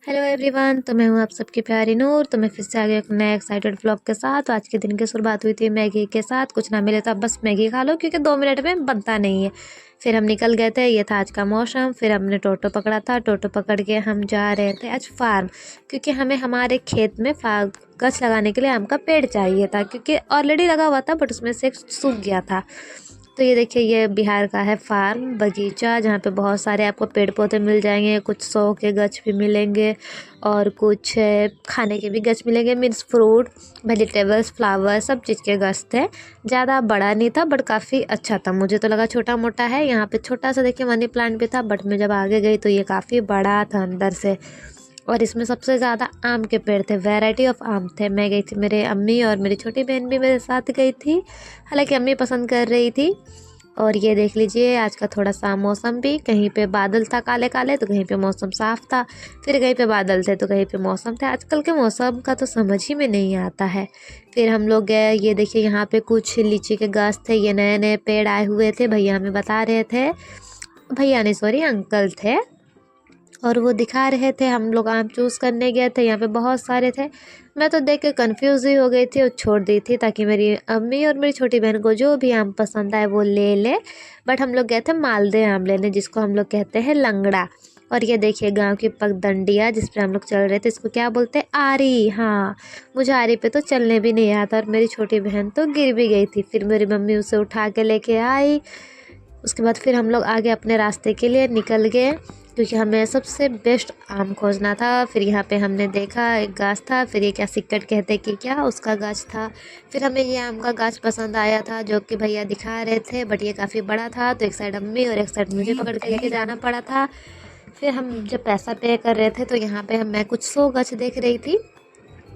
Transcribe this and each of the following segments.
Hello everyone, तो मैं हूँ आप सबकी प्यारी नूर। तो मैं फिर से आ गई एक नए एक्साइटेड व्लॉग के साथ। तो आज के दिन की शुरुआत हुई थी मैगी के साथ। कुछ ना मिले तो अब बस मैगी खा लो, क्योंकि 2 मिनट में बनता नहीं है। फिर हम निकल गए थे, ये था आज का मौसम। फिर हमने टोटो पकड़ा था, टोटो पकड़ के हम जा रहे थे आज फार्म, क्योंकि हमें हमारे खेत में गछ लगाने के लिए आम का पेड़ चाहिए था, क्योंकि ऑलरेडी लगा हुआ था बट उसमें से एक सूख गया था। तो ये देखिए, ये बिहार का है फार्म बगीचा, जहाँ पे बहुत सारे आपको पेड़ पौधे मिल जाएंगे। कुछ 100 के गछ भी मिलेंगे और कुछ खाने के भी गछ मिलेंगे, मीन्स फ्रूट, वेजिटेबल्स, फ्लावर, सब चीज़ के गछ थे। ज़्यादा बड़ा नहीं था बट काफ़ी अच्छा था। मुझे तो लगा छोटा मोटा है। यहाँ पे छोटा सा देखिए मनी प्लांट भी था, बट मैं जब आगे गई तो ये काफ़ी बड़ा था अंदर से। और इसमें सबसे ज़्यादा आम के पेड़ थे, वैरायटी ऑफ आम थे। मैं गई थी, मेरे अम्मी और मेरी छोटी बहन भी मेरे साथ गई थी, हालांकि अम्मी पसंद कर रही थी। और ये देख लीजिए, आज का थोड़ा सा मौसम भी, कहीं पे बादल था काले काले तो कहीं पे मौसम साफ था, फिर कहीं पे बादल थे तो कहीं पे मौसम था। आजकल के मौसम का तो समझ ही में नहीं आता है। फिर हम लोग गए, ये देखिए यहाँ पे कुछ लीची के गाछ थे। ये नए नए पेड़ आए हुए थे, भैया हमें बता रहे थे, भैया नहीं सॉरी अंकल थे, और वो दिखा रहे थे। हम लोग आम चूज़ करने गए थे, यहाँ पे बहुत सारे थे। मैं तो देख के कन्फ्यूज़ ही हो गई थी और छोड़ दी थी, ताकि मेरी अम्मी और मेरी छोटी बहन को जो भी आम पसंद आए वो ले ले। बट हम लोग गए थे मालदह आम लेने, जिसको हम लोग कहते हैं लंगड़ा। और ये देखिए गांव की पगडंडिया जिस पे हम लोग चल रहे थे, इसको क्या बोलते हैं? आरी। हाँ, मुझे आरी पे तो चलने भी नहीं आता, और मेरी छोटी बहन तो गिर भी गई थी। फिर मेरी मम्मी उसे उठा के लेके आई। उसके बाद फिर हम लोग आगे अपने रास्ते के लिए निकल गए, क्योंकि हमें सबसे बेस्ट आम खोजना था। फिर यहाँ पे हमने देखा एक गाछ था, फिर ये क्या सिक्कट कहते कि क्या, उसका गाछ था। फिर हमें ये आम का गाछ पसंद आया था, जो कि भैया दिखा रहे थे, बट ये काफ़ी बड़ा था, तो एक साइड अम्मी और एक साइड मुझे पकड़ के लेके जाना पड़ा था। फिर हम जब पैसा पे कर रहे थे तो यहाँ पे मैं कुछ 100 गाछ देख रही थी,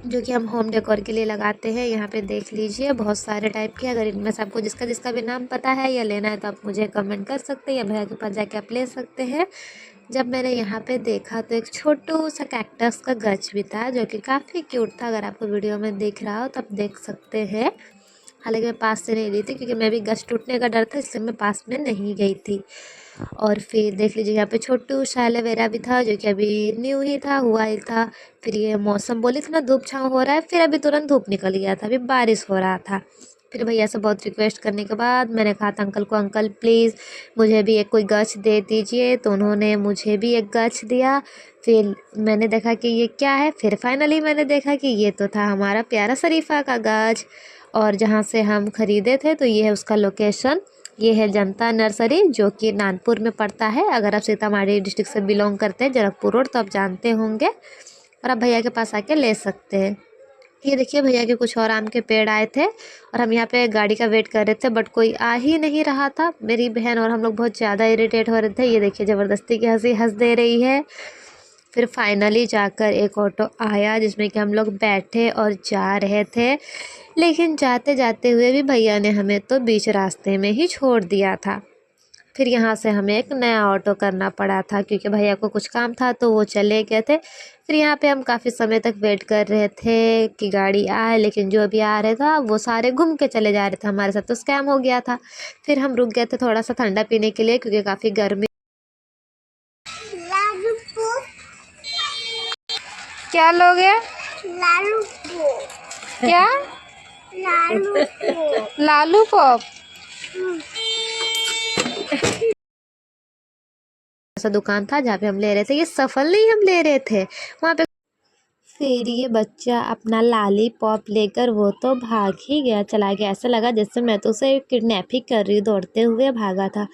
जो कि हम होम डेकोर के लिए लगाते हैं। यहाँ पे देख लीजिए बहुत सारे टाइप के। अगर इनमें से आपको जिसका जिसका भी नाम पता है या लेना है तो आप मुझे कमेंट कर सकते हैं, या भैया के पास जाके आप ले सकते हैं। जब मैंने यहाँ पे देखा तो एक छोटू सा कैक्टस का गछ भी था, जो कि काफ़ी क्यूट था। अगर आपको वीडियो में दिख रहा हो तो आप देख सकते हैं। हालांकि मैं पास से नहीं ली थी, क्योंकि मैं भी गछ टूटने का डर था, इसलिए मैं पास में नहीं गई थी। और फिर देख लीजिए यहाँ पे छोटू सा एलोवेरा भी था, जो कि अभी न्यू ही था, हुआ ही था। फिर ये मौसम बोली थी ना धूप छाँव हो रहा है, फिर अभी तुरंत धूप निकल गया था, अभी बारिश हो रहा था। फिर भैया से बहुत रिक्वेस्ट करने के बाद मैंने कहा था अंकल को, अंकल प्लीज़ मुझे भी एक कोई गछ दे दीजिए। तो उन्होंने मुझे भी एक गछ दिया। फिर मैंने देखा कि ये क्या है, फिर फाइनली मैंने देखा कि ये तो था हमारा प्यारा शरीफा का गाछ। और जहाँ से हम ख़रीदे थे तो ये है उसका लोकेशन। ये है जनता नर्सरी, जो कि नानपुर में पड़ता है। अगर आप सीतामढ़ी डिस्ट्रिक्ट से बिलोंग करते हैं, जनकपुर रोड, तो आप जानते होंगे, और आप भैया के पास आके ले सकते हैं। ये देखिए भैया के कुछ और आम के पेड़ आए थे, और हम यहाँ पे गाड़ी का वेट कर रहे थे, बट कोई आ ही नहीं रहा था। मेरी बहन और हम लोग बहुत ज़्यादा इरिटेट हो रहे थे। ये देखिए ज़बरदस्ती की हंसी हंस दे रही है। फिर फाइनली जाकर एक ऑटो आया, जिसमें कि हम लोग बैठे और जा रहे थे। लेकिन जाते जाते हुए भी भैया ने हमें तो बीच रास्ते में ही छोड़ दिया था। फिर यहाँ से हमें एक नया ऑटो करना पड़ा था, क्योंकि भैया को कुछ काम था तो वो चले गए थे। फिर यहाँ पे हम काफ़ी समय तक वेट कर रहे थे कि गाड़ी आए, लेकिन जो भी आ रहा था वो सारे घूम के चले जा रहे थे। हमारे साथ तो स्कैम हो गया था। फिर हम रुक गए थे थोड़ा सा ठंडा पीने के लिए, क्योंकि काफ़ी गर्मी। क्या लोगे? लालू क्या? लालू लालू पॉप। ऐसा दुकान था जहाँ पे हम ले रहे थे, ये सफल नहीं हम ले रहे थे वहाँ पे। फिर ये बच्चा अपना लॉलीपॉप लेकर वो तो भाग ही गया, चला गया। ऐसा लगा जैसे मैं तो उसे किडनैप ही कर रही हूँ, दौड़ते हुए भागा था।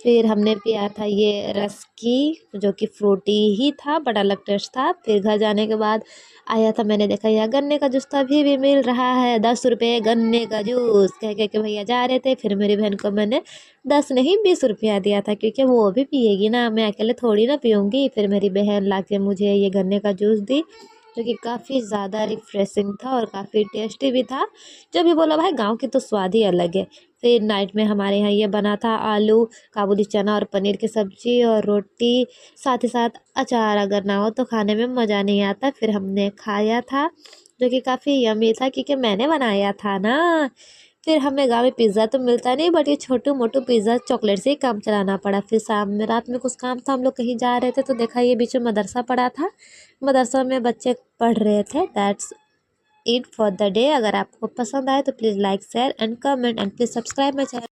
फिर हमने पिया था ये रस्की, जो कि फ्रूटी ही था, बड़ा अलग टेस्ट था। फिर घर जाने के बाद आया था, मैंने देखा यह गन्ने का जूस तो अभी भी मिल रहा है, 10 रुपये गन्ने का जूस कह कह के भैया जा रहे थे। फिर मेरी बहन को मैंने 10 नहीं 20 रुपया दिया था, क्योंकि वो भी पिएगी ना, मैं अकेले थोड़ी ना पीऊँगी। फिर मेरी बहन ला के मुझे ये गन्ने का जूस दी, जो कि काफ़ी ज़्यादा रिफ्रेशिंग था और काफ़ी टेस्टी भी था। जो भी बोला भाई, गांव की तो स्वाद ही अलग है। फिर नाइट में हमारे यहाँ ये बना था आलू, काबुली चना और पनीर की सब्ज़ी और रोटी, साथ ही साथ अचार। अगर ना हो तो खाने में मज़ा नहीं आता। फिर हमने खाया था, जो कि काफ़ी यमी था, क्योंकि मैंने बनाया था ना। फिर हमें गाँव में पिज़्ज़ा तो मिलता नहीं, बट ये छोटू मोटू पिज़्ज़ा चॉकलेट से ही काम चलाना पड़ा। फिर शाम में रात में कुछ काम था, हम लोग कहीं जा रहे थे तो देखा ये बीच में मदरसा पड़ा था, मदरसा में बच्चे पढ़ रहे थे। That's it for the day. अगर आपको पसंद आए तो please like share and comment and please subscribe my channel.